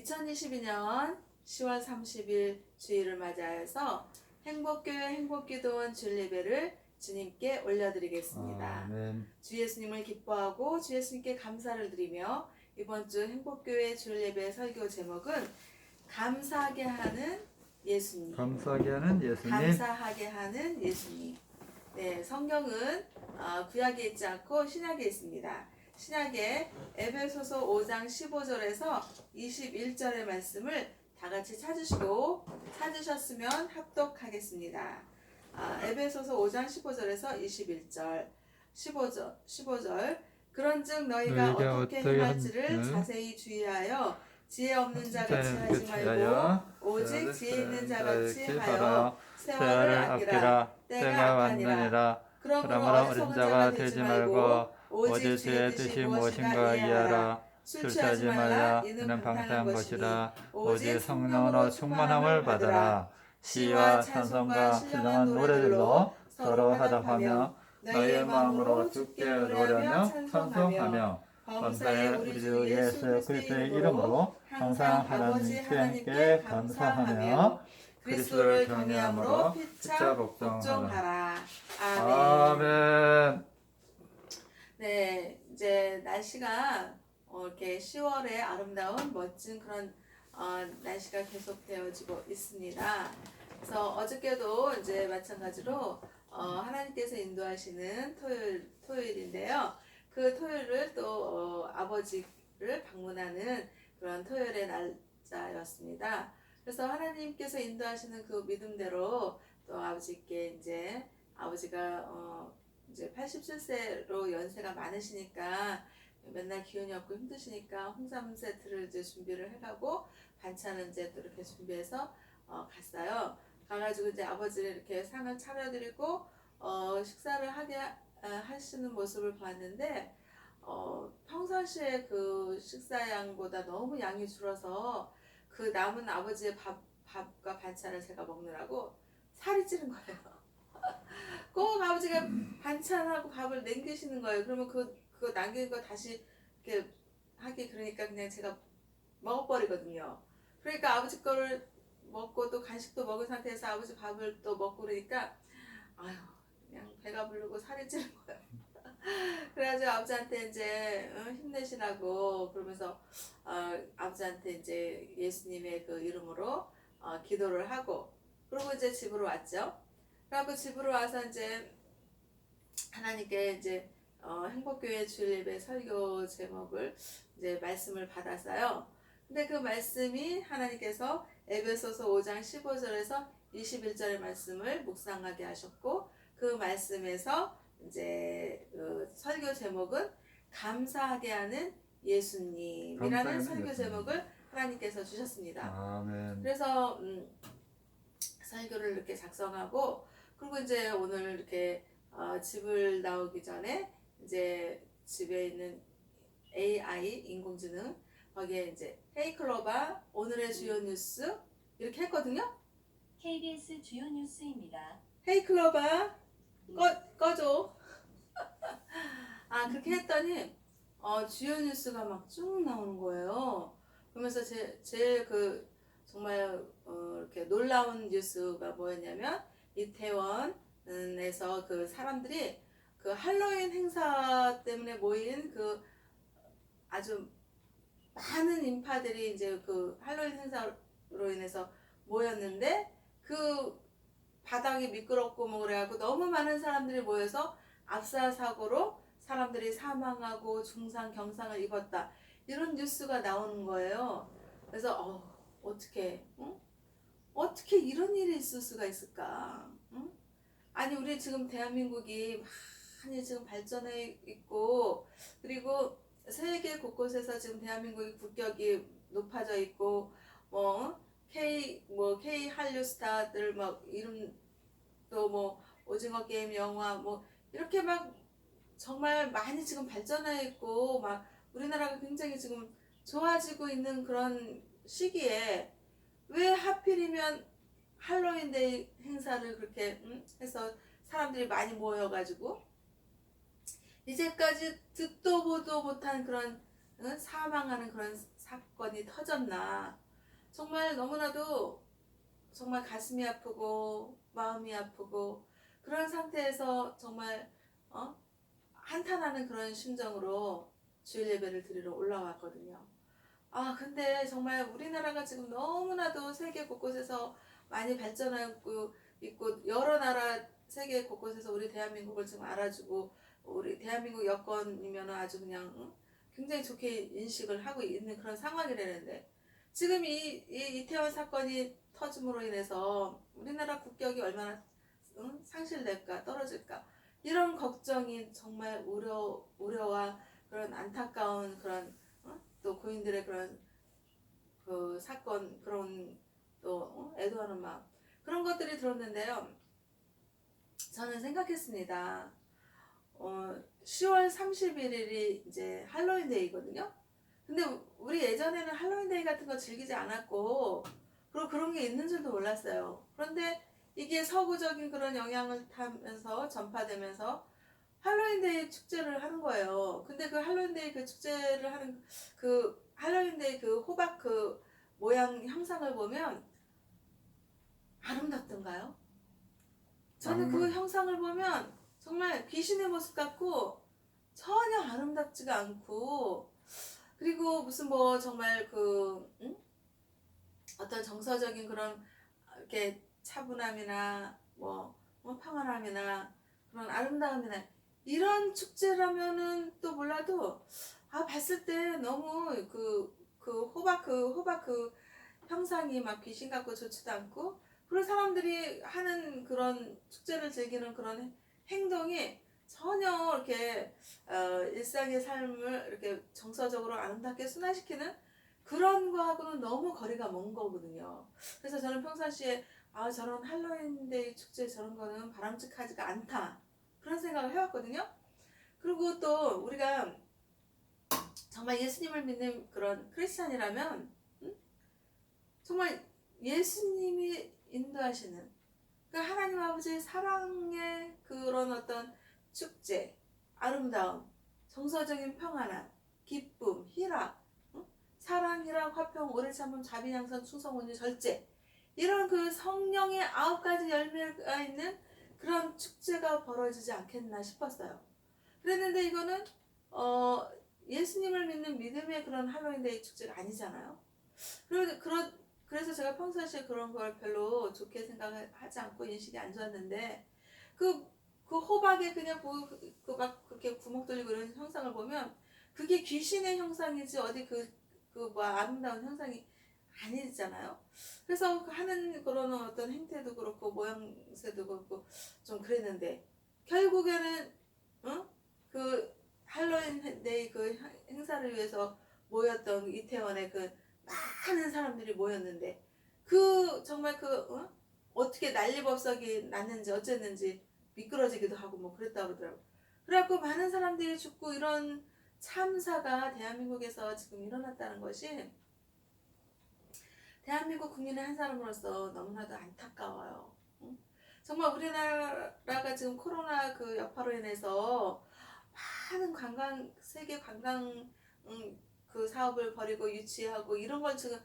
2022년 10월 30일 주일을 맞이하여서 행복교회 행복기도원 주일 예배를 주님께 올려드리겠습니다. 아멘. 주 예수님을 기뻐하고 주 예수님께 감사를 드리며 이번 주 행복교회 주일 예배 설교 제목은 감사하게 하는 예수님. 감사하게 하는 예수님. 감사하게 하는 예수님. 네, 성경은 구약에 있지 않고 신약에 있습니다. 신약에 에베소서 5장 15절에서 21절의 말씀을 다 같이 찾으셨으면 합독하겠습니다. 에베소서 5장 15절에서 21절, 15절 그런즉 너희가 어떻게 행할지를 자세히 주의하여 지혜 없는 자같이 하지 말고 오직 지혜 있는 자같이 하여 세월을 아끼라. 때가 왔느니라. 그러므로 어린 자가 되지 말고 오직 주의 뜻이 무엇인가 이해하라. 술 취하지 말라. 이는 방탕한 것이라. 오직 성령으로 충만함을 받으라. 시와 찬송과 신령한 노래들로 서로 화답하며 너희의 마음으로 주께 노래하며 찬송하며 범사에 우리 주 예수 그리스도의 이름으로 항상 하나님께 감사하며 그리스도를 경외함으로 피차 복종하라. 아멘. 네, 이제 날씨가 이렇게 10월의 아름다운 멋진 그런 날씨가 계속 되어지고 있습니다. 그래서 어저께도 이제 마찬가지로 하나님께서 인도하시는 토요일인데요. 그 토요일을 또 아버지를 방문하는 그런 토요일의 날짜였습니다. 그래서 하나님께서 인도하시는 그 믿음대로 또 아버지께 이제 아버지가 이제 87세로 연세가 많으시니까 맨날 기운이 없고 힘드시니까 홍삼 세트를 이제 준비를 해가고 반찬을 이제 또 이렇게 준비해서 갔어요. 가가지고 이제 아버지를 이렇게 상을 차려드리고 식사를 하게 하시는 모습을 봤는데 평상시에 그 식사량보다 너무 양이 줄어서 그 남은 아버지의 밥과 반찬을 제가 먹느라고 살이 찌는 거예요. 꼭 아버지가 반찬하고 밥을 남기시는 거예요. 그러면 그거 남긴 거 다시 이렇게 하기 그러니까 그냥 제가 먹어버리거든요. 그러니까 아버지 거를 먹고 또 간식도 먹은 상태에서 아버지 밥을 또 먹고 그러니까 아유 그냥 배가 부르고 살이 찌는 거예요. 그래가지고 아버지한테 이제 힘내시라고 그러면서 아버지한테 이제 예수님의 그 이름으로 기도를 하고 그리고 이제 집으로 왔죠. 그리고 집으로 와서 이제 하나님께 이제 행복교회 주일 예배 설교 제목을 이제 말씀을 받았어요. 근데 그 말씀이 하나님께서 에베소서 5장 15절에서 21절의 말씀을 묵상하게 하셨고 그 말씀에서 이제 그 설교 제목은 감사하게 하는 예수님이라는 설교 제목을 하나님께서 주셨습니다. 아멘. 그래서 설교를 이렇게 작성하고 그리고 이제 오늘 이렇게 집을 나오기 전에 이제 집에 있는 AI 인공지능 거기에 이제 헤이클로바 오늘의 주요 뉴스 이렇게 했거든요. KBS 주요 뉴스입니다. 헤이클로바 꺼줘. 그렇게 했더니 주요 뉴스가 막 쭉 나오는 거예요. 그러면서 제일 그 정말 이렇게 놀라운 뉴스가 뭐였냐면 이태원에서 그 사람들이 그 할로윈 행사 때문에 모인 그 아주 많은 인파들이 이제 그 할로윈 행사로 인해서 모였는데 그 바닥이 미끄럽고 뭐 그래갖고 너무 많은 사람들이 모여서 압사 사고로 사람들이 사망하고 중상 경상을 입었다 이런 뉴스가 나오는 거예요. 그래서 어떻게 어떻게 이런 일이 있을 수가 있을까? 아니 우리 지금 대한민국이 많이 지금 발전해 있고 그리고 세계 곳곳에서 지금 대한민국의 국격이 높아져 있고 K 한류 스타들 막 이름 또 뭐 오징어 게임 영화 뭐 이렇게 막 정말 많이 지금 발전해 있고 막 우리나라가 굉장히 지금 좋아지고 있는 그런 시기에 왜 하필이면 할로윈데이 행사를 그렇게 해서 사람들이 많이 모여가지고 이제까지 듣도 보도 못한 그런 사망하는 그런 사건이 터졌나 정말 너무나도 정말 가슴이 아프고 마음이 아프고 그런 상태에서 정말 한탄하는 그런 심정으로 주일 예배를 드리러 올라왔거든요. 아 근데 정말 우리나라가 지금 너무나도 세계 곳곳에서 많이 발전하고 있고 여러 나라 세계 곳곳에서 우리 대한민국을 지금 알아주고 우리 대한민국 여건이면 아주 그냥 굉장히 좋게 인식을 하고 있는 그런 상황이라는데 지금 이 이태원 사건이 터짐으로 인해서 우리나라 국격이 얼마나 상실될까 떨어질까 이런 걱정이 정말 우려와 그런 안타까운 그런 또 고인들의 그런 그 사건 그런 또 애도하는 마음 그런 것들이 들었는데요. 저는 생각했습니다. 10월 31일이 이제 할로윈데이거든요. 근데 우리 예전에는 할로윈데이 같은 거 즐기지 않았고 그리고 그런 게 있는 줄도 몰랐어요. 그런데 이게 서구적인 그런 영향을 타면서 전파되면서 할로윈데이 축제를 하는 거예요. 근데 그 할로윈데이 그 축제를 하는 그 할로윈데이 그 호박 그 모양 형상을 보면 아름답던가요? 저는 그 형상을 보면 정말 귀신의 모습 같고 전혀 아름답지가 않고 그리고 무슨 뭐 정말 그 어떤 정서적인 그런 이렇게 차분함이나 뭐 평안함이나 그런 아름다움이나 이런 축제라면은 또 몰라도 봤을 때 너무 그 호박 그 형상이 막 귀신 같고 좋지도 않고 그리고 사람들이 하는 그런 축제를 즐기는 그런 행동이 전혀 이렇게 일상의 삶을 이렇게 정서적으로 아름답게 순화시키는 그런 거하고는 너무 거리가 먼 거거든요. 그래서 저는 평상시에 저런 할로윈데이 축제 저런 거는 바람직하지가 않다 그런 생각을 해왔거든요. 그리고 또 우리가 정말 예수님을 믿는 그런 크리스찬이라면 정말 예수님이 인도하시는 그러니까 하나님 아버지의 사랑의 그런 어떤 축제, 아름다움, 정서적인 평안함, 기쁨, 희락, 사랑, 희락, 화평, 오래 참음, 자비, 양선, 충성, 온유, 절제 이런 그 성령의 9가지 열매가 있는 그런 축제가 벌어지지 않겠나 싶었어요. 그랬는데 이거는 예수님을 믿는 믿음의 그런 할로윈데이 축제가 아니잖아요. 그래서 제가 평상시에 그런 걸 별로 좋게 생각하지 않고 인식이 안 좋았는데 그 호박에 그냥 막 그렇게 구멍 뚫리고 이런 형상을 보면 그게 귀신의 형상이지 어디 뭐 아름다운 형상이 아니잖아요. 그래서 하는 그런 어떤 행태도 그렇고 모양새도 그렇고 좀 그랬는데 결국에는 그 할로윈데이 그 행사를 위해서 모였던 이태원의 그 많은 사람들이 모였는데 정말 어떻게 난리법석이 났는지 어쨌는지 미끄러지기도 하고 뭐 그랬다고 그러더라고요. 그래갖고 많은 사람들이 죽고 이런 참사가 대한민국에서 지금 일어났다는 것이 대한민국 국민의 한 사람으로서 너무나도 안타까워요. 정말 우리나라가 지금 코로나 그 여파로 인해서 많은 세계 관광 그 사업을 벌이고 유치하고 이런 걸 지금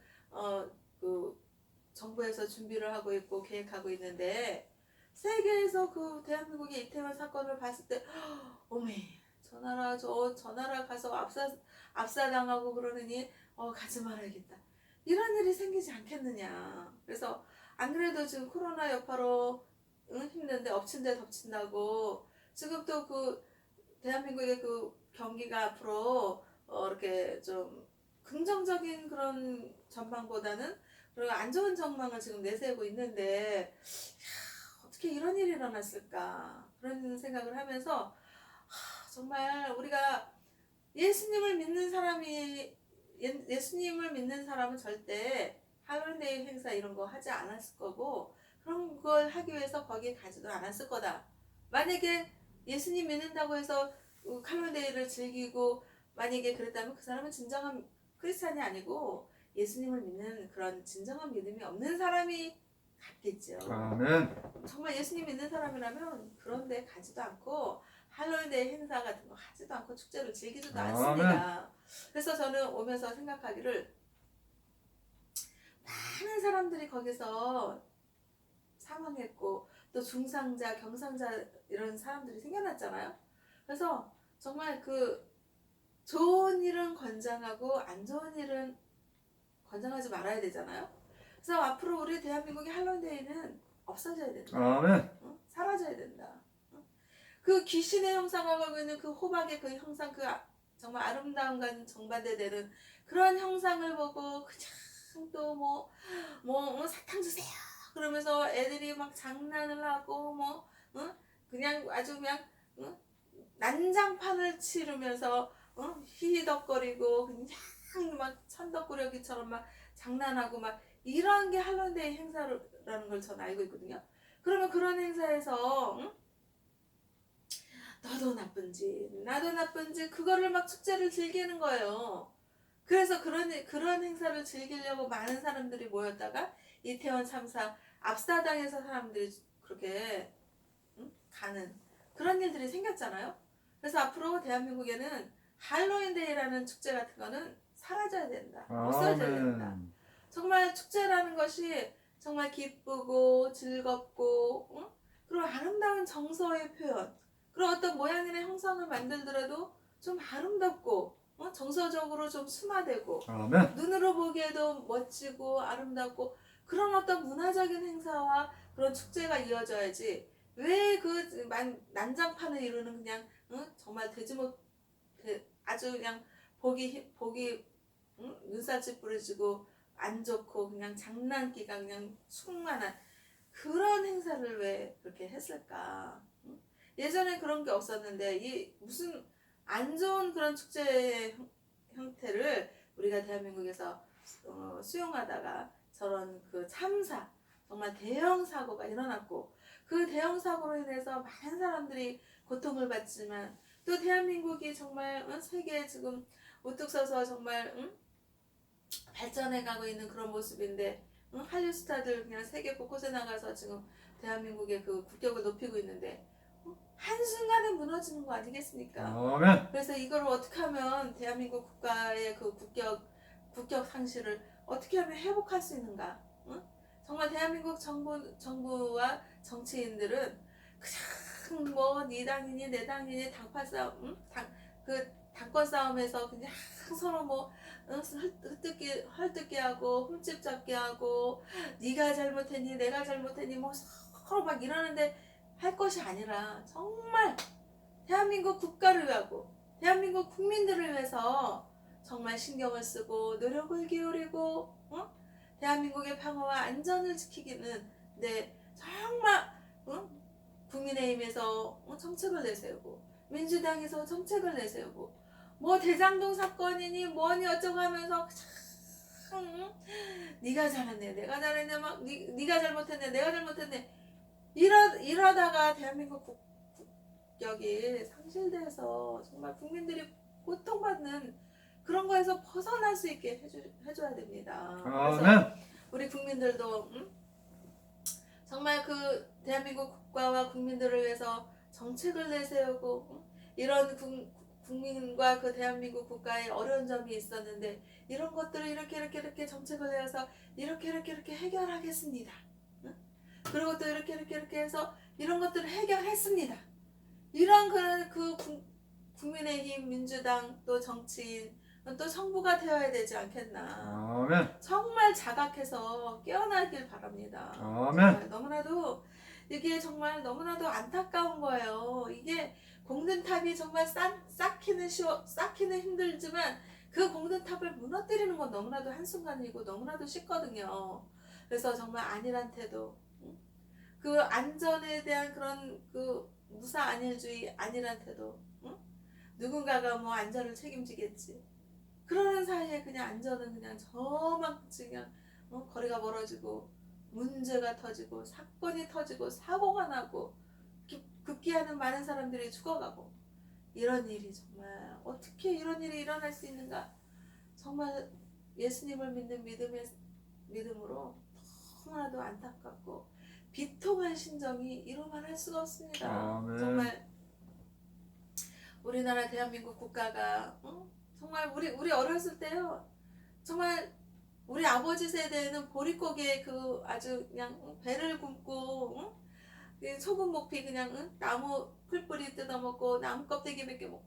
그 정부에서 준비를 하고 있고 계획하고 있는데 세계에서 그 대한민국의 이태원 사건을 봤을 때 어메 저 나라 가서 압사당하고 그러느니 가지 말아야겠다 이런 일이 생기지 않겠느냐. 그래서 안 그래도 지금 코로나 여파로 힘든데 엎친 데 덮친다고 지금 또 그 대한민국의 그 경기가 앞으로 이렇게 좀 긍정적인 그런 전망보다는 그리고 안 좋은 전망을 지금 내세우고 있는데 어떻게 이런 일이 일어났을까 그런 생각을 하면서 정말 우리가 예수님을 믿는 사람은 절대 할로윈데이 행사 이런 거 하지 않았을 거고 그런 걸 하기 위해서 거기에 가지도 않았을 거다. 만약에 예수님 믿는다고 해서 할로윈데이를 즐기고 만약에 그랬다면 그 사람은 진정한 크리스찬이 아니고 예수님을 믿는 그런 진정한 믿음이 없는 사람이 같겠죠. 아멘. 정말 예수님 믿는 사람이라면 그런 데 가지도 않고 할로윈데이 행사 같은 거 하지도 않고 축제를 즐기지도 아멘. 않습니다. 그래서 저는 오면서 생각하기를 많은 사람들이 거기서 사망했고 또 중상자, 경상자 이런 사람들이 생겨났잖아요. 그래서 정말 그 좋은 일은 권장하고 안 좋은 일은 권장하지 말아야 되잖아요. 그래서 앞으로 우리 대한민국의 할로윈데이는 없어져야 된다. 아멘. 사라져야 된다. 그 귀신의 형상을 가지고 있는 그 호박의 그 형상, 정말 아름다움과 정반대되는 그런 형상을 보고 그냥 또 사탕 주세요 그러면서 애들이 막 장난을 하고 그냥 아주 그냥 난장판을 치르면서 히히덕거리고 그냥 막 천덕꾸러기처럼 막 장난하고 막 이런 게 할로윈데이 행사라는 걸 저는 알고 있거든요. 그러면 그런 행사에서 너도 나쁜지 나도 나쁜지 그거를 막 축제를 즐기는 거예요. 그래서 그런 행사를 즐기려고 많은 사람들이 모였다가 이태원 참사 압사당해서 사람들이 그렇게 가는 그런 일들이 생겼잖아요. 그래서 앞으로 대한민국에는 할로윈데이라는 축제 같은 거는 사라져야 된다. 없어져야 된다. 아멘. 정말 축제라는 것이 정말 기쁘고 즐겁고 그리고 아름다운 정서의 표현 그리고 어떤 모양이나 형상을 만들더라도 좀 아름답고 정서적으로 좀 순화되고 아멘. 눈으로 보기에도 멋지고 아름답고 그런 어떤 문화적인 행사와 그런 축제가 이어져야지 왜 그 난장판을 이루는 그냥 정말 아주 그냥 보기 눈살집 부러지고 안 좋고 그냥 장난기가 그냥 충만한 그런 행사를 왜 그렇게 했을까? 예전에 그런 게 없었는데 이 무슨 안 좋은 그런 축제의 형태를 우리가 대한민국에서 수용하다가 저런 그 참사 정말 대형 사고가 일어났고 그 대형 사고로 인해서 많은 사람들이 고통을 받지만 또 대한민국이 정말 세계에 지금 우뚝 서서 정말 발전해 가고 있는 그런 모습인데 한류 스타들 그냥 세계 곳곳에 나가서 지금 대한민국의 그 국격을 높이고 있는데 한순간에 무너지는 거 아니겠습니까? 아멘. 그래서 이걸 어떻게 하면 대한민국 국가의 그 국격 상실을 어떻게 하면 회복할 수 있는가? 정말 대한민국 정부와 정치인들은 그냥 네 당이니 내 당이니 당파 싸움, 당권 싸움에서 그냥 서로 헐뜯기 하고 흠집 잡기 하고 네가 잘못했니 내가 잘못했니 서로 막 이러는데 할 것이 아니라 정말 대한민국 국가를 위하고 대한민국 국민들을 위해서 정말 신경을 쓰고 노력을 기울이고 대한민국의 평화와 안전을 지키기는 정말 국민의힘에서 정책을 내세우고 민주당에서 정책을 내세우고 대장동 사건이니 뭐니 어쩌고 하면서 참 네가 잘했네 내가 잘했네 막 네가 잘못했네 내가 잘못했네 이러다가 대한민국 국격이 상실돼서 정말 국민들이 고통받는 그런 거에서 벗어날 수 있게 해줘야 됩니다. 그래서 아멘. 우리 국민들도 정말 그 대한민국 국가와 국민들을 위해서 정책을 내세우고 이런 국민과 그 대한민국 국가에 어려운 점이 있었는데 이런 것들을 이렇게 정책을 내어서 이렇게 해결하겠습니다. 그리고 또 이렇게 해서 이런 것들을 해결했습니다. 이런 국민의힘, 민주당 또 정치인 또 정부가 되어야 되지 않겠나. 아멘. 정말 자각해서 깨어나길 바랍니다. 아멘. 이게 정말 너무나도 안타까운 거예요. 이게 공든탑이 정말 쌓기는 힘들지만 그 공든탑을 무너뜨리는 건 너무나도 한순간이고 너무나도 쉽거든요. 그래서 정말 안일한 태도, 그 안전에 대한 그런 그 무사 안일주의, 안일한 태도, 누군가가 안전을 책임지겠지. 그러는 사이에 그냥 안전은 그냥 저만치 그냥 거리가 멀어지고 문제가 터지고 사건이 터지고 사고가 나고 급기야는 많은 사람들이 죽어가고 이런 일이 정말 어떻게 이런 일이 일어날 수 있는가. 정말 예수님을 믿는 믿음으로 너무나도 안타깝고 비통한 심정이 이루만 할 수가 없습니다. 아멘. 정말 우리나라 대한민국 국가가 정말 우리 어렸을 때요. 정말 우리 아버지 세대는 보릿고기에 그 아주 그냥 배를 굶고 그 소금 목피 그냥 나무 풀뿌리 뜯어먹고 나무 껍데기 몇 개 먹고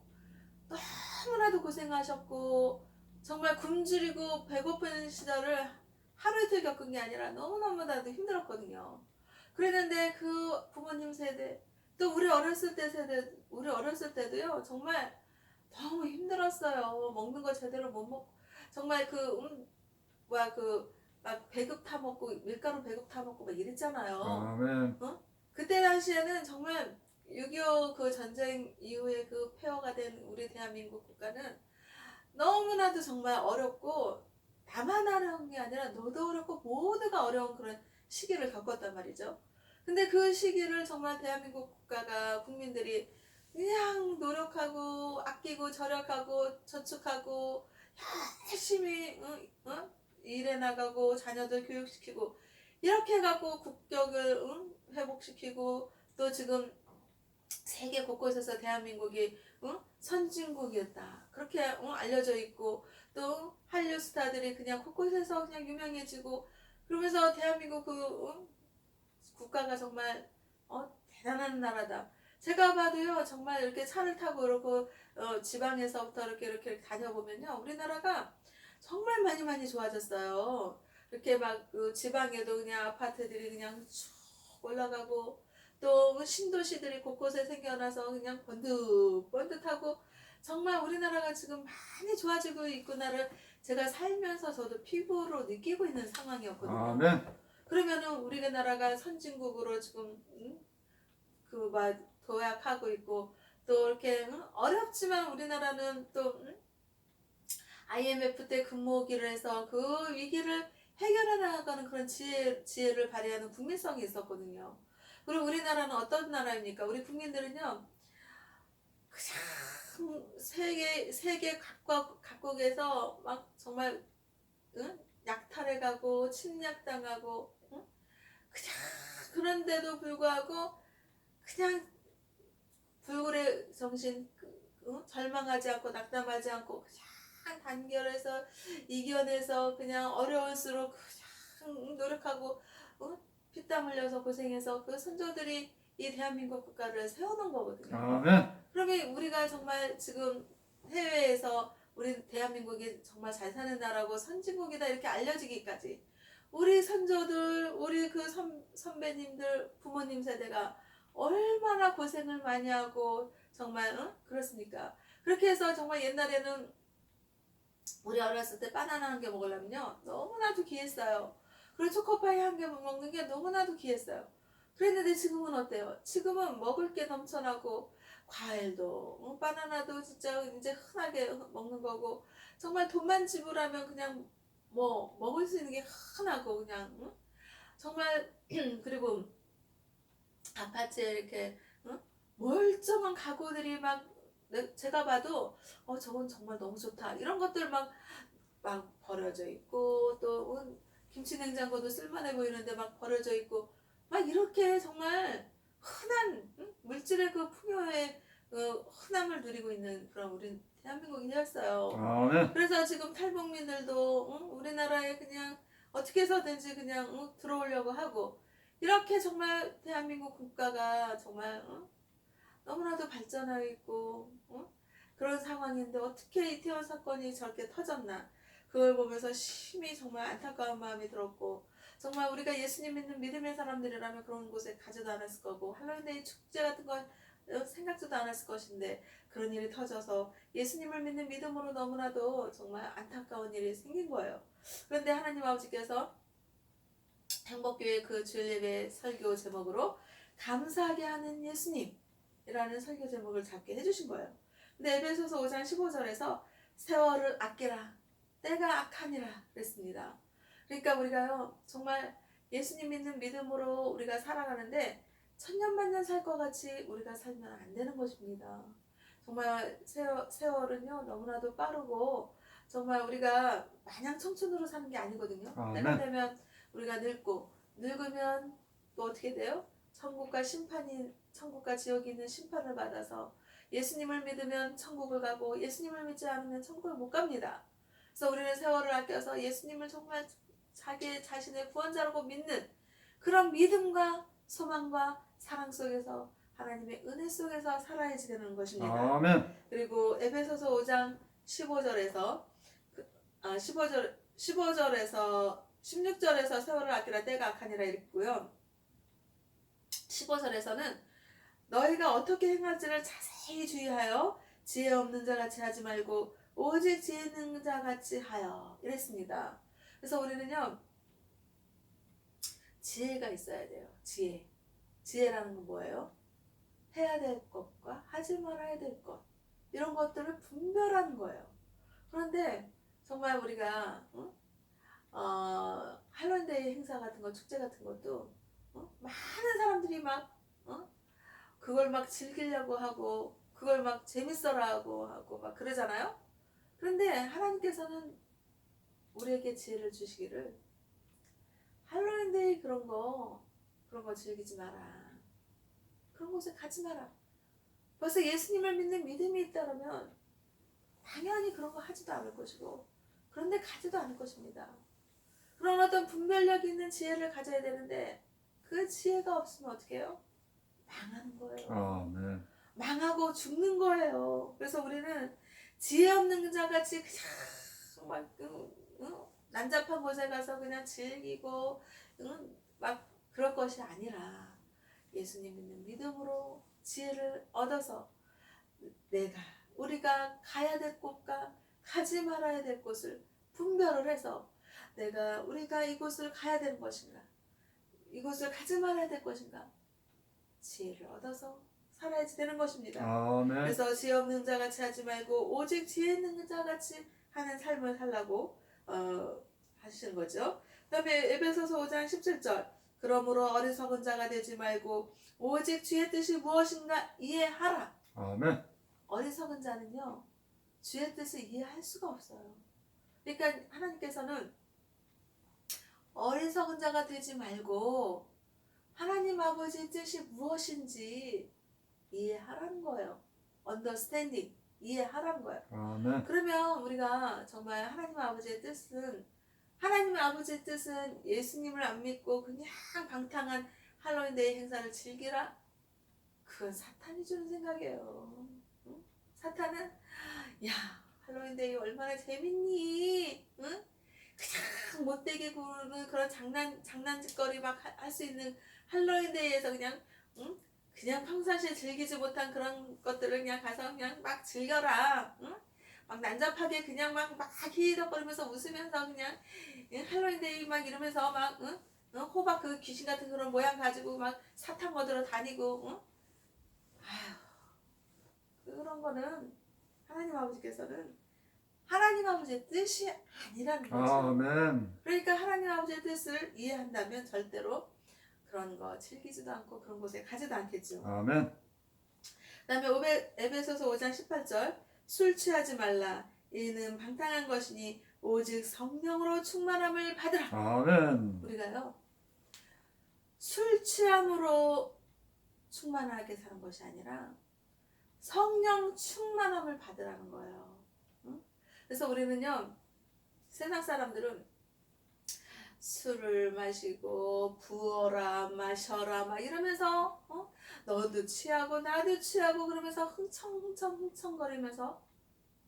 너무나도 고생하셨고 정말 굶주리고 배고픈 시절을 하루 이틀 겪은 게 아니라 너무너무나도 힘들었거든요. 그랬는데 그 부모님 세대 또 우리 어렸을 때도요 정말 너무 힘들었어요. 먹는 거 제대로 못 먹고 정말 뭐야 막 배급 타 먹고 밀가루 배급 타 먹고 막 이랬잖아요. 아멘. 그때 당시에는 정말 6.25 그 전쟁 이후에 그 폐허가 된 우리 대한민국 국가는 너무나도 정말 어렵고 나만 어려운 게 아니라 너도 어렵고 모두가 어려운 그런 시기를 겪었단 말이죠. 근데 그 시기를 정말 대한민국 국가가 국민들이 그냥 노력하고 아끼고 절약하고 저축하고 열심히 일해 나가고 자녀들 교육시키고 이렇게 해갖고 국격을 회복시키고 또 지금 세계 곳곳에서 대한민국이 선진국이었다 그렇게 알려져 있고 또 한류 스타들이 그냥 곳곳에서 그냥 유명해지고 그러면서 대한민국 국가가 정말 대단한 나라다. 제가 봐도요 정말 이렇게 차를 타고 이러고 지방에서부터 이렇게 다녀보면요 우리나라가 정말 많이 좋아졌어요. 이렇게 막 그 지방에도 그냥 아파트들이 그냥 쭉 올라가고 또 신도시들이 곳곳에 생겨나서 그냥 번듯번듯하고 정말 우리나라가 지금 많이 좋아지고 있구나를 제가 살면서 저도 피부로 느끼고 있는 상황이었거든요. 아멘. 그러면은 우리나라가 선진국으로 지금 그막 도약하고 있고 또 이렇게 어렵지만 우리나라는 또 IMF 때 금모기를 해서 그 위기를 해결해 나가는 그런 지혜를 발휘하는 국민성이 있었거든요. 그리고 우리나라는 어떤 나라입니까? 우리 국민들은요, 그냥 세계 각국에서 막 정말 약탈해가고 침략당하고 그냥 그런데도 불구하고 그냥 불굴의 정신 절망하지 않고 낙담하지 않고 그냥 단결해서 이겨내서 그냥 어려울수록 그냥 노력하고 피땀 흘려서 고생해서 그 선조들이 이 대한민국 국가를 세워놓은 거거든요. 아멘. 그러면 우리가 정말 지금 해외에서 우리 대한민국이 정말 잘 사는 나라고 선진국이다 이렇게 알려지기까지 우리 선조들 우리 그 선배님들 부모님 세대가 얼마나 고생을 많이 하고 정말 그렇습니까? 그렇게 해서 정말 옛날에는 우리 어렸을 때 바나나 한 개 먹으려면요 너무나도 귀했어요. 그리고 초코파이 한 개 먹는 게 너무나도 귀했어요. 그랬는데 지금은 어때요? 지금은 먹을 게 넘쳐나고 과일도 바나나도 진짜 이제 흔하게 먹는 거고 정말 돈만 지불하면 그냥 뭐 먹을 수 있는 게 흔하고 그냥 정말 그리고 아파트에 이렇게 멀쩡한 가구들이 막 제가 봐도 저건 정말 너무 좋다 이런 것들 막 버려져 있고 또 김치 냉장고도 쓸만해 보이는데 막 버려져 있고 막 이렇게 정말 흔한 물질의 그 풍요의 흔함을 누리고 있는 그런 우리 대한민국이 되었어요. 아멘. 그래서 지금 탈북민들도 우리나라에 그냥 어떻게 해서든지 그냥 들어오려고 하고 이렇게 정말 대한민국 국가가 정말 너무나도 발전하고 있고 그런 상황인데 어떻게 이태원 사건이 저렇게 터졌나 그걸 보면서 심히 정말 안타까운 마음이 들었고 정말 우리가 예수님 믿는 믿음의 사람들이라면 그런 곳에 가지도 않았을 거고 할로윈데이 축제 같은 거 생각지도 않았을 것인데 그런 일이 터져서 예수님을 믿는 믿음으로 너무나도 정말 안타까운 일이 생긴 거예요. 그런데 하나님 아버지께서 행복교회 그 주일 예배 설교 제목으로 감사하게 하는 예수님이라는 설교 제목을 잡게 해주신 거예요. 근데 에베소서 5장 15절에서 세월을 아끼라 때가 악하니라 그랬습니다. 그러니까 우리가요 정말 예수님 믿는 믿음으로 우리가 살아가는데 천년만년 살 것 같이 우리가 살면 안 되는 것입니다. 정말 세월은요 너무나도 빠르고 정말 우리가 마냥 청춘으로 사는 게 아니거든요. 때가 되면 우리가 늙으면 또 어떻게 돼요? 천국과 지옥이 있는 심판을 받아서 예수님을 믿으면 천국을 가고 예수님을 믿지 않으면 천국을 못 갑니다. 그래서 우리는 세월을 아껴서 예수님을 정말 자기 자신의 구원자라고 믿는 그런 믿음과 소망과 사랑 속에서 하나님의 은혜 속에서 살아야지 되는 것입니다. 아멘. 그리고 에베소서 5장 15절에서 15절에서 16절에서 세월을 아끼라 때가 악하니라 읽고요. 15절에서는 너희가 어떻게 행할지를 자세히 주의하여 지혜 없는 자 같이 하지 말고 오직 지혜 있는 자 같이 하여 이랬습니다. 그래서 우리는요 지혜가 있어야 돼요. 지혜라는 건 뭐예요? 해야 될 것과 하지 말아야 될 것 이런 것들을 분별하는 거예요. 그런데 정말 우리가 할로윈데이 행사 같은 거 축제 같은 것도 많은 사람들이 막 그걸 막 즐기려고 하고 그걸 막 재밌어라 하고 막 그러잖아요. 그런데 하나님께서는 우리에게 지혜를 주시기를 할로윈데이 그런 거 즐기지 마라. 그런 곳에 가지 마라. 벌써 예수님을 믿는 믿음이 있다면 당연히 그런 거 하지도 않을 것이고 그런데 가지도 않을 것입니다. 그런 어떤 분별력 있는 지혜를 가져야 되는데 그 지혜가 없으면 어떻게 해요? 망하는 거예요. 아멘. 망하고 죽는 거예요. 그래서 우리는 지혜 없는 자같이 그냥 막 난잡한 곳에 가서 그냥 즐기고 막 그럴 것이 아니라 예수님 믿는 믿음으로 지혜를 얻어서 우리가 가야 될 곳과 가지 말아야 될 곳을 분별을 해서 우리가 이곳을 가야 되는 것인가 이곳을 가지 말아야 될 것인가 지혜를 얻어서 살아야지 되는 것입니다. 아멘. 그래서 지혜 없는 자같이 하지 말고 오직 지혜 있는 자같이 하는 삶을 살라고 하시는 거죠. 그 다음에 에베소서 5장 17절 그러므로 어리석은 자가 되지 말고 오직 주의 뜻이 무엇인가 이해하라. 아멘. 어리석은 자는요 주의 뜻을 이해할 수가 없어요. 그러니까 하나님께서는 어리석은 자가 되지 말고 하나님 아버지의 뜻이 무엇인지 이해하라는 거예요. understanding 이해하라는 거예요. 아멘. 그러면 우리가 정말 하나님 아버지의 뜻은 예수님을 안 믿고 그냥 방탕한 할로윈데이 행사를 즐기라? 그건 사탄이 주는 생각이에요. 응? 사탄은 야 할로윈데이 얼마나 재밌니? 응? 그냥 못되게 구는 그런 장난짓거리 막 할 수 있는 할로윈데이에서 그냥 그냥 평상시에 즐기지 못한 그런 것들을 그냥 가서 그냥 막 즐겨라. 응? 막 난잡하게 그냥 막 히덕거리면서 웃으면서 그냥 할로윈데이 막 이러면서 막 호박 그 귀신 같은 그런 모양 가지고 막 사탕 얻으러 다니고 그런 거는 하나님 아버지께서는 하나님 아버지의 뜻이 아니라는 거죠. 아멘. 그러니까 하나님 아버지의 뜻을 이해한다면 절대로 그런 거 즐기지도 않고 그런 곳에 가지도 않겠죠. 아멘. 그 다음에 에베소서 5장 18절 술 취하지 말라 이는 방탕한 것이니 오직 성령으로 충만함을 받으라. 아멘. 우리가요 술 취함으로 충만하게 사는 것이 아니라 성령 충만함을 받으라는 거예요. 응? 그래서 우리는요 세상 사람들은 술을 마시고 부어라 마셔라 막 이러면서 너도 취하고 나도 취하고 그러면서 흥청거리면서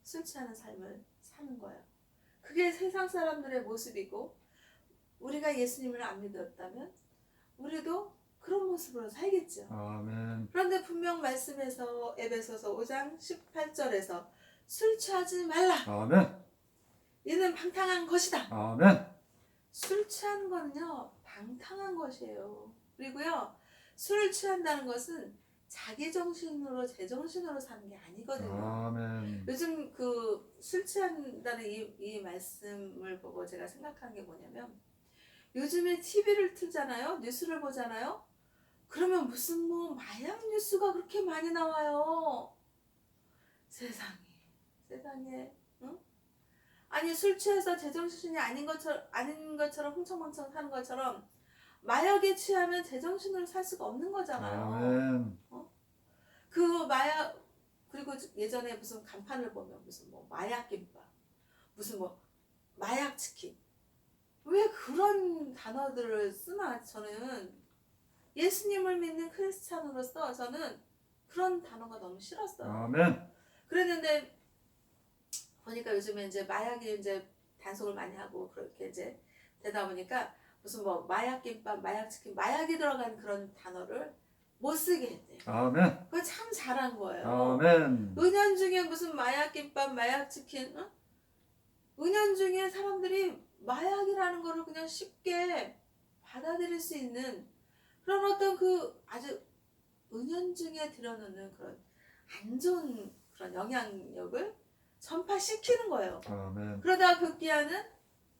술 취하는 삶을 사는 거예요. 그게 세상 사람들의 모습이고 우리가 예수님을 안 믿었다면 우리도 그런 모습으로 살겠죠. 아멘. 그런데 분명 말씀에서 에베소서 5장 18절에서 술 취하지 말라. 아멘. 이는 방탕한 것이다. 아멘. 술 취하는 거는요 방탕한 것이에요. 그리고요 술을 취한다는 것은 자기 정신으로 제정신으로 사는 게 아니거든요. 아멘. 요즘 그 술 취한다는 이 말씀을 보고 제가 생각한 게 뭐냐면 요즘에 TV를 틀잖아요. 뉴스를 보잖아요. 그러면 무슨 뭐 마약 뉴스가 그렇게 많이 나와요. 세상에 응? 아니 술 취해서 제정신이 아닌 것처럼 흥청망청 사는 것처럼 마약에 취하면 제정신으로 살 수가 없는 거잖아요. 아멘. 그 마약 그리고 예전에 무슨 간판을 보면 무슨 뭐 마약 김밥, 무슨 뭐 마약 치킨, 왜 그런 단어들을 쓰나. 저는 예수님을 믿는 크리스찬으로서 저는 그런 단어가 너무 싫었어요. 아멘. 그랬는데 보니까 요즘에 이제 마약이 이제 단속을 많이 하고 그렇게 이제 되다 보니까 무슨 뭐 마약 김밥, 마약 치킨, 마약이 들어간 그런 단어를 못 쓰게 했대요. 아멘. 그거 참 잘한 거예요. 아멘. 은연중에 무슨 마약 김밥, 마약 치킨, 응? 은연중에 사람들이 마약이라는 거를 그냥 쉽게 받아들일 수 있는 그런 어떤 그 아주 은연중에 들여놓는 그런 안 좋은 그런 영향력을 전파시키는 거예요. 아멘. 그러다가 급기야는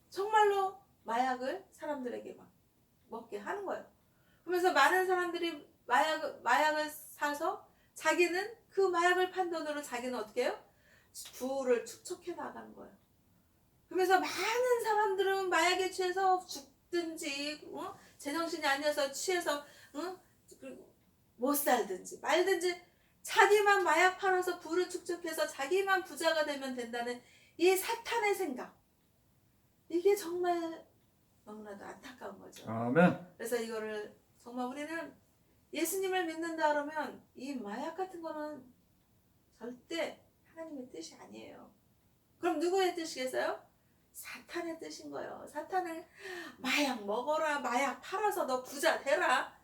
정말로 마약을 사람들에게 막 먹게 하는 거예요. 그러면서 많은 사람들이 마약을 사서 자기는 그 마약을 판 돈으로 자기는 어떻게 해요? 부를 축적해 나가는 거예요. 그러면서 많은 사람들은 마약에 취해서 죽든지, 제정신이 아니어서 취해서, 못 살든지 말든지 자기만 마약 팔아서 부를 축적해서 자기만 부자가 되면 된다는 이 사탄의 생각, 이게 정말 너무나도 안타까운 거죠. 아멘. 그래서 이거를 정말 우리는 예수님을 믿는다 그러면 이 마약 같은 거는 절대 하나님의 뜻이 아니에요. 그럼 누구의 뜻이겠어요? 사탄의 뜻인 거예요. 사탄은 마약 먹어라, 마약 팔아서 너 부자 되라,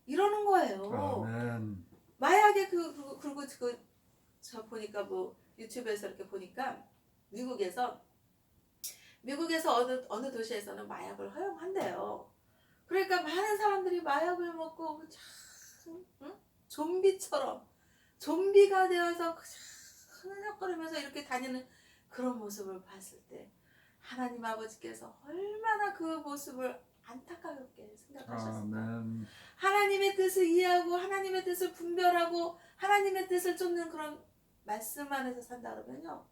이러는 거예요. 아멘. 마약의 그리고 저 보니까 뭐 유튜브에서 이렇게 보니까 미국에서 어느 도시에서는 마약을 허용한대요. 그러니까 많은 사람들이 마약을 먹고 참, 좀비처럼 좀비가 되어서 흐느적거리면서 이렇게 다니는 그런 모습을 봤을 때 하나님 아버지께서 얼마나 그 모습을 안타깝게 생각하셨을까. 아멘. 하나님의 뜻을 이해하고 하나님의 뜻을 분별하고 하나님의 뜻을 쫓는 그런 말씀 안에서 산다 그러면요,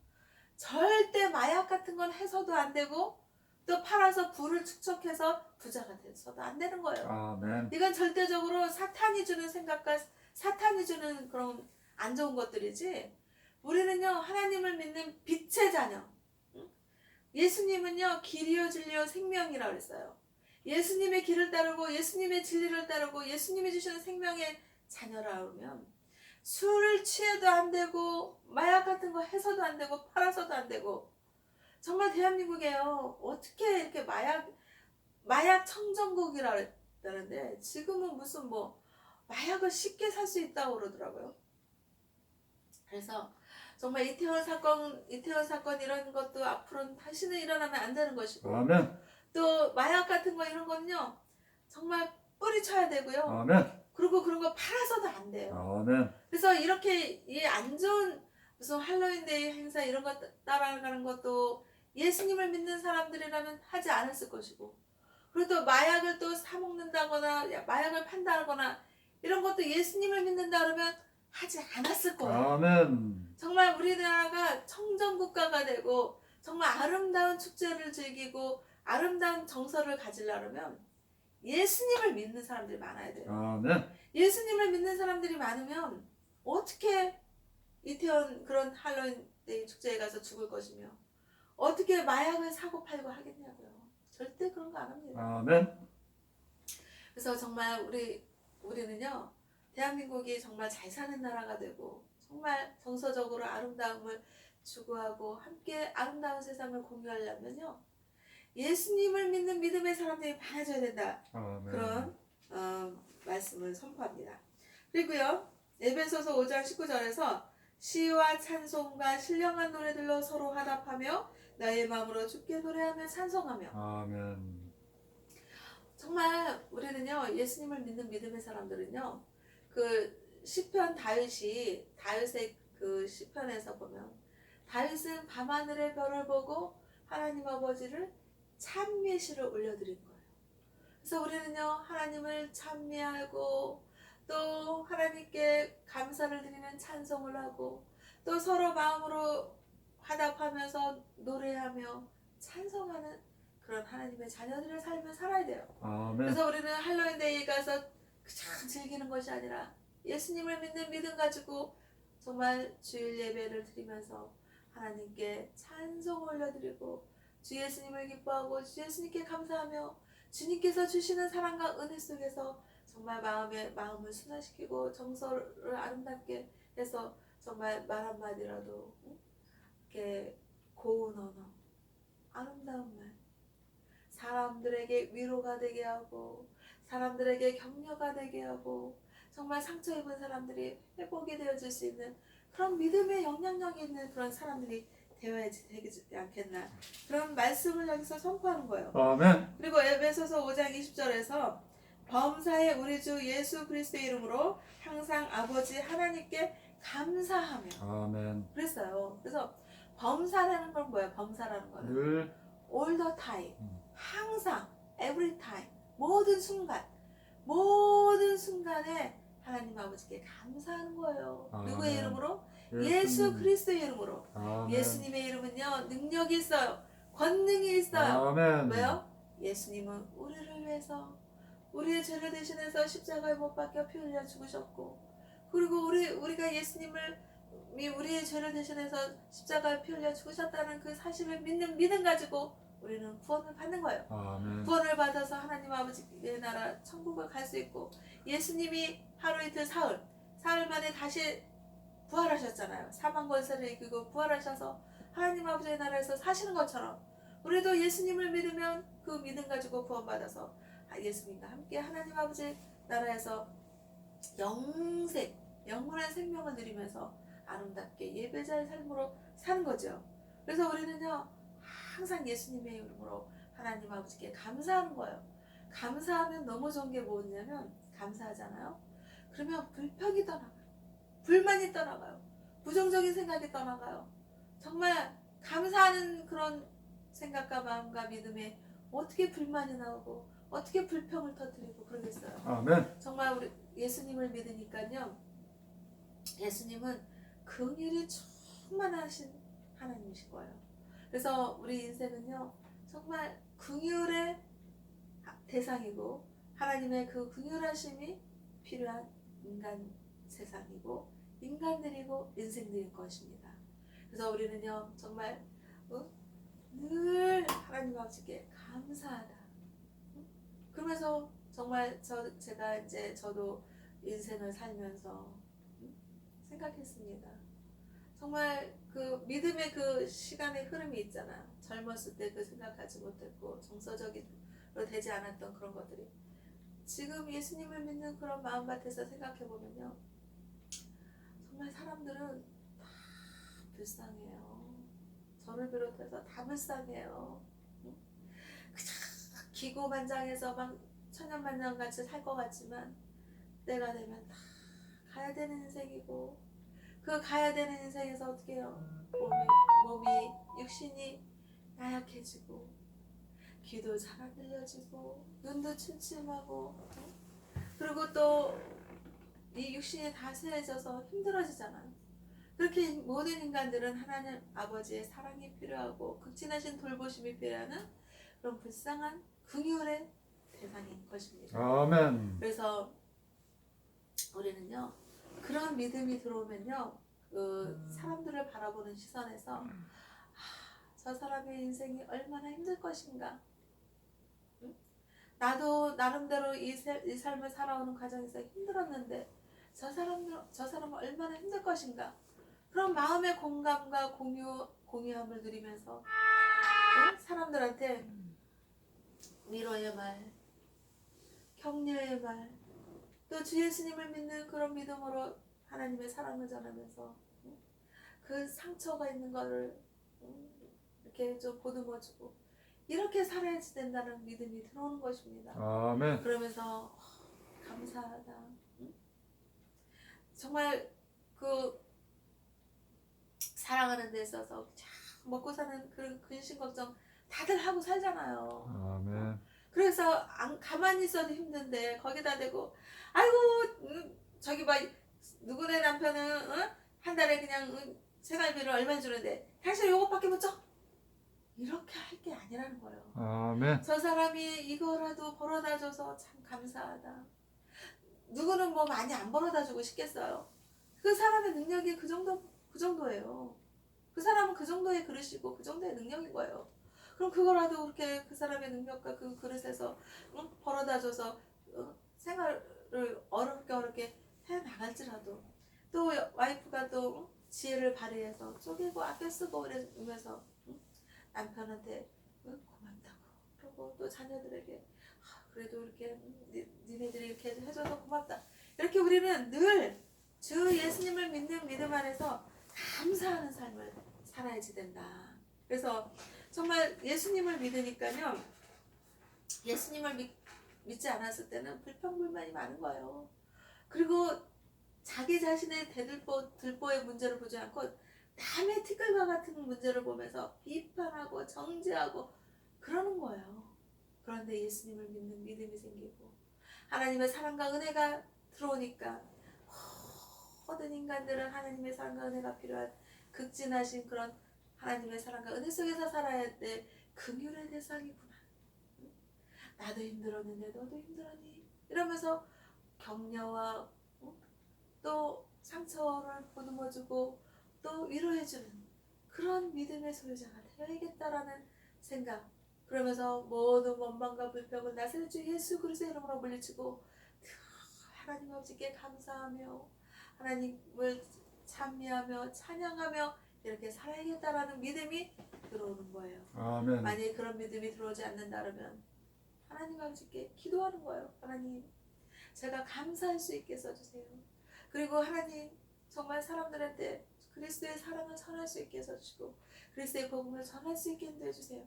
절대 마약 같은 건 해서도 안 되고 또 팔아서 부를 축적해서 부자가 돼서도 안 되는 거예요. 아멘. 이건 절대적으로 사탄이 주는 생각과 사탄이 주는 그런 안 좋은 것들이지, 우리는요 하나님을 믿는 빛의 자녀, 예수님은요 길이요 진리요 생명이라고 그랬어요. 예수님의 길을 따르고 예수님의 진리를 따르고 예수님이 주시는 생명의 자녀라 그러면 술을 취해도 안 되고 마약 같은 거 해서도 안 되고 팔아서도 안 되고, 정말 대한민국에요 어떻게 이렇게 마약 청정국이라 그랬다는데 지금은 무슨 뭐 마약을 쉽게 살 수 있다고 그러더라고요. 그래서 정말 이태원 사건 이런 것도 앞으로는 다시는 일어나면 안 되는 것이고, 아멘. 또 마약 같은 거 이런 거는요 정말 뿌리쳐야 되고요. 아멘. 그리고 그런 거 팔아서도 안 돼요. 아멘. 그래서 이렇게 이 안 좋은 무슨 할로윈데이 행사 이런 거 따라가는 것도 예수님을 믿는 사람들이라면 하지 않았을 것이고, 그리고 또 마약을 또 사 먹는다거나 마약을 판다거나 이런 것도 예수님을 믿는다 그러면 하지 않았을 거예요. 아멘. 정말 우리나라가 청정국가가 되고 정말 아름다운 축제를 즐기고 아름다운 정서를 가지려면 예수님을 믿는 사람들이 많아야 돼요. 아멘. 예수님을 믿는 사람들이 많으면 어떻게 이태원 그런 할로윈데이 축제에 가서 죽을 것이며 어떻게 마약을 사고 팔고 하겠냐고요. 절대 그런 거 안 합니다. 아멘. 그래서 정말 우리는요 대한민국이 정말 잘 사는 나라가 되고 정말 정서적으로 아름다움을 추구하고 함께 아름다운 세상을 공유하려면요 예수님을 믿는 믿음의 사람들이 많아져야 된다. 아멘. 그런 말씀을 선포합니다. 그리고요 에베소서 5장 19절에서 시와 찬송과 신령한 노래들로 서로 화답하며 나의 마음으로 주께 노래하며 찬송하며. 아멘. 정말 우리는요 예수님을 믿는 믿음의 사람들은요 그 시편 다윗의 그 시편에서 보면 다윗은 밤하늘의 별을 보고 하나님 아버지를 찬미의 시를 올려드린 거예요. 그래서 우리는요 하나님을 찬미하고 또 하나님께 감사를 드리는 찬송을 하고 또 서로 마음으로 화답하면서 노래하며 찬송하는 그런 하나님의 자녀들의 삶을 살아야 돼요. 아멘. 그래서 우리는 할로윈데이 가서 그냥 즐기는 것이 아니라 예수님을 믿는 믿음 가지고 정말 주일 예배를 드리면서 하나님께 찬송 올려드리고 주 예수님을 기뻐하고 주 예수님께 감사하며 주님께서 주시는 사랑과 은혜 속에서 정말 마음을 순화시키고 정서를 아름답게 해서 정말 말 한마디라도 이렇게 고운 언어, 아름다운 말, 사람들에게 위로가 되게 하고 사람들에게 격려가 되게 하고 정말 상처 입은 사람들이 회복이 되어질 수 있는 그런 믿음의 영향력 있는 그런 사람들이 되어야지 되지 않겠나, 그런 말씀을 여기서 선포하는 거예요. 아멘. 그리고 에베소서 5장 20절에서 범사에 우리 주 예수 그리스도의 이름으로 항상 아버지 하나님께 감사하며 아멘. 그랬어요. 그래서 범사라는 건 뭐예요? 범사라는 거는 늘 all the time, 음. 항상, every time, 모든 순간에 하나님 아버지께 감사하는 거예요. 아멘. 누구의 이름으로? 예수 그리스도의 이름으로. 아멘. 예수님의 이름은요, 능력이 있어요. 권능이 있어요. 아멘. 왜요? 예수님은 우리를 위해서 우리의 죄를 대신해서 십자가에 못 박혀 피 흘려 죽으셨고, 그리고 우리가 우리의 죄를 대신해서 십자가에 피 흘려 죽으셨다는 그 사실을 믿는 믿음 가지고 우리는 구원을 받는 거예요. 아멘. 구원을 받아서 하나님 아버지의 나라 천국을 갈 수 있고, 예수님이 하루 이틀 사흘 만에 다시 부활하셨잖아요. 사망 권세를 이기고 부활하셔서 하나님 아버지의 나라에서 사시는 것처럼 우리도 예수님을 믿으면 그 믿음 가지고 구원받아서 예수님과 함께 하나님 아버지 나라에서 영원한 생명을 누리면서 아름답게 예배자의 삶으로 사는 거죠. 그래서 우리는요, 항상 예수님의 이름으로 하나님 아버지께 감사하는 거예요. 감사하면 너무 좋은 게 뭐냐면, 감사하잖아요. 그러면 불평이 떠나가요. 불만이 떠나가요. 부정적인 생각이 떠나가요. 정말 감사하는 그런 생각과 마음과 믿음에 어떻게 불만이 나오고 어떻게 불평을 터뜨리고 그러겠어요. 아멘. 정말 우리 예수님을 믿으니까요, 예수님은 긍휼이 충만하신 하나님이신 거예요. 그래서 우리 인생은요, 정말 긍휼의 대상이고 하나님의 그 긍휼하심이 필요한 인간 세상이고 인간들이고 인생들일 것입니다. 그래서 우리는요, 정말 늘 하나님 아버지께 감사하다. 그러면서 정말 저도 인생을 살면서 생각했습니다. 정말 그 믿음의 그 시간의 흐름이 있잖아요. 젊었을 때 그 생각하지 못했고 정서적으로 되지 않았던 그런 것들이 지금 예수님을 믿는 그런 마음밭에서 생각해보면요, 정말 사람들은 다 불쌍해요. 저를 비롯해서 다 불쌍해요. 그냥 기고만장해서 막 천년만년같이 살 것 같지만 때가 되면 다 가야 되는 인생이고, 그 가야 되는 인생에서 어떻게 해요? 몸이 육신이 나약해지고 귀도 잘 안 들려지고 눈도 침침하고, 그리고 또 이 육신이 다 쇠해져서 힘들어지잖아요. 그렇게 모든 인간들은 하나님 아버지의 사랑이 필요하고 극진하신 돌보심이 필요한 그런 불쌍한 긍휼의 대상인 것입니다. 아멘. 그래서 우리는요, 그런 믿음이 들어오면요, 그 사람들을 바라보는 시선에서 저 사람의 인생이 얼마나 힘들 것인가, 나도 나름대로 이 삶을 살아오는 과정에서 힘들었는데 저 사람은 얼마나 힘들 것인가, 그런 마음의 공감과 공유함을 누리면서 사람들한테 위로의 말, 격려의 말, 또 주 예수님을 믿는 그런 믿음으로 하나님의 사랑을 전하면서 그 상처가 있는 거를 이렇게 좀 보듬어주고 이렇게 살아야지 된다는 믿음이 들어오는 것입니다. 아멘. 그러면서 감사하다. 정말 그 사랑하는 데 있어서 먹고 사는 그런 근심 걱정 다들 하고 살잖아요. 아멘. 그래서 가만히 있어도 힘든데 거기다 대고 아이고 저기 봐, 누구네 남편은 한 달에 그냥 생활비를 얼마 주는데 당신 요것밖에 못 줘? 이렇게 할 게 아니라는 거예요. 아멘. 저 사람이 이거라도 벌어다 줘서 참 감사하다. 누구는 뭐 많이 안 벌어다 주고 싶겠어요. 그 사람의 능력이 그 정도예요. 그 사람은 그 정도의 그릇이고 그 정도의 능력인 거예요. 그럼 그거라도 그렇게 그 사람의 능력과 그 그릇에서 벌어다줘서 생활을 어렵게 해 나갈지라도 또 와이프가 또 지혜를 발휘해서 쪼개고 아껴 쓰고 이러면서 남편한테 고맙다고 그러고 또 자녀들에게 그래도 이렇게 니네들이 이렇게 해줘서 고맙다. 이렇게 우리는 늘 주 예수님을 믿는 믿음 안에서 감사하는 삶을 살아야지 된다. 그래서 정말 예수님을 믿으니까요. 예수님을 믿지 않았을 때는 불평불만이 많은 거예요. 그리고 자기 자신의 들보의 문제를 보지 않고 남의 티끌과 같은 문제를 보면서 비판하고 정죄하고 그러는 거예요. 그런데 예수님을 믿는 믿음이 생기고 하나님의 사랑과 은혜가 들어오니까 모든 인간들은 하나님의 사랑과 은혜가 필요한 극진하신 그런 하나님의 사랑과 은혜 속에서 살아야 될 긍휼의 대상이구나. 나도 힘들었는데 너도 힘들었니? 이러면서 격려와 또 상처를 보듬어주고 또 위로해주는 그런 믿음의 소유자가 되어야겠다라는 생각. 그러면서 모든 원망과 불평을 나설 주 예수 그리스도의 이름으로 물리치고 하나님 아버지께 감사하며 하나님을 찬미하며 찬양하며 이렇게 살아야겠다라는 믿음이 들어오는 거예요. 아멘. 만약에 그런 믿음이 들어오지 않는다면 하나님 아버지께 기도하는 거예요. 하나님, 제가 감사할 수 있게 써주세요. 그리고 하나님, 정말 사람들한테 그리스도의 사랑을 전할 수 있게 해주시고 그리스도의 복음을 전할 수 있게 인도해 주세요.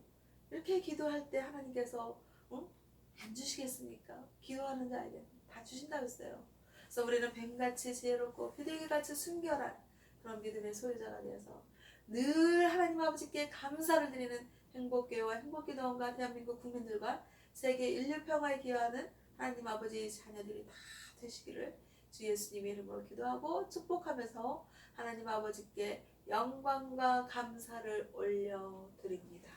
이렇게 기도할 때 하나님께서 안 주시겠습니까? 기도하는 자에게 다 주신다고 했어요. 그래서 우리는 뱀같이 지혜롭고 비둘기같이 순결한 그런 믿음의 소유자가 되어서 늘 하나님 아버지께 감사를 드리는 행복교회와 행복기도원과 대한민국 국민들과 세계 인류 평화에 기여하는 하나님 아버지 자녀들이 다 되시기를 주 예수님의 이름으로 기도하고 축복하면서 하나님 아버지께 영광과 감사를 올려드립니다.